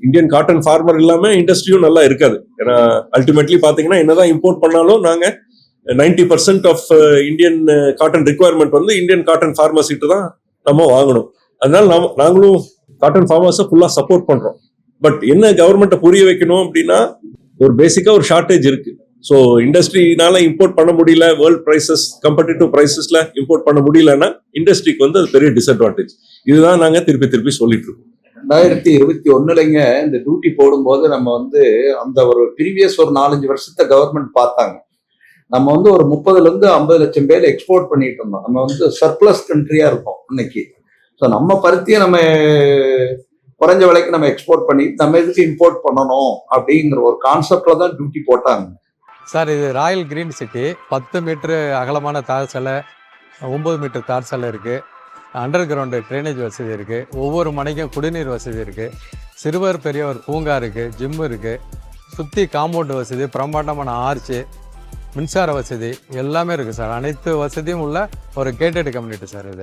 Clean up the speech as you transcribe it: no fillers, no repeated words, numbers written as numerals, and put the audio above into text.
Indian cotton farmer இல்லாம இண்டஸ்ட்ரியும் நல்லா இருக்காது. ஏன்னா அல்டிமேட்லி பாத்தீங்கன்னா என்னதான் இம்போர்ட் பண்ணாலும் நாங்க 90% ஆஃப் இந்தியன் காட்டன் ரிக்குவயர்மெண்ட் வந்து இந்தியன் காட்டன் ஃபார்மர்ஸ் கிட்ட தான் நம்ம வாங்கணும். அதனால நாங்களும் காட்டன் ஃபார்மர்ஸை ஃபுல்லா சப்போர்ட் பண்றோம். பட் என்ன கவர்மெண்ட்டை புரிய வைக்கணும் அப்படின்னா, ஒரு பேசிக்கா ஒரு ஷார்டேஜ் இருக்கு. ஸோ இண்டஸ்ட்ரினால இம்போர்ட் பண்ண முடியல, வேர்ல்ட் பிரைசஸ் கம்படிட்டிவ் பிரைசஸ்ல இம்போர்ட் பண்ண முடியலன்னா இண்டஸ்ட்ரிக்கு வந்து அது பெரிய டிஸ்அட்வான்டேஜ். இதுதான் நாங்க திருப்பி சொல்லிட்டு இருக்கோம். 2021 இந்த டியூட்டி போடும்போது நம்ம வந்து அந்த ஒரு ப்ரீவியஸ் ஒரு 4-5 வருஷத்தை கவர்மெண்ட் பார்த்தாங்க. நம்ம வந்து ஒரு 30-50 லட்சம் பேர் எக்ஸ்போர்ட் பண்ணிட்டு இருந்தோம். நம்ம வந்து சர்ப்ளஸ் கண்ட்ரியா இருக்கோம் இன்னைக்கு. ஸோ நம்ம பருத்தியை நம்ம குறைஞ்ச விலைக்கு நம்ம எக்ஸ்போர்ட் பண்ணி நம்ம எதுக்கு இம்போர்ட் பண்ணணும் அப்படிங்கிற ஒரு கான்செப்ட்ல தான் டியூட்டி போட்டாங்க. சார், இது ராயல் கிரீன் சிட்டி. 10 மீட்டரு அகலமான தார் சாலை, 9 மீட்டர் தார் சாலை இருக்குது. அண்டர் கிரவுண்டு ட்ரைனேஜ் வசதி இருக்குது. ஒவ்வொரு மனைக்கும் குடிநீர் வசதி இருக்குது. சிறுவர் பெரியவர் பூங்கா இருக்குது, ஜிம்மு இருக்குது. சுற்றி காம்பவுண்ட் வசதி, பிரம்மாண்டமான ஆர்ச்சு, மின்சார வசதி எல்லாமே இருக்குது சார். அனைத்து வசதியும் உள்ள ஒரு கேட்டட் கம்யூனிட்டி சார் இது.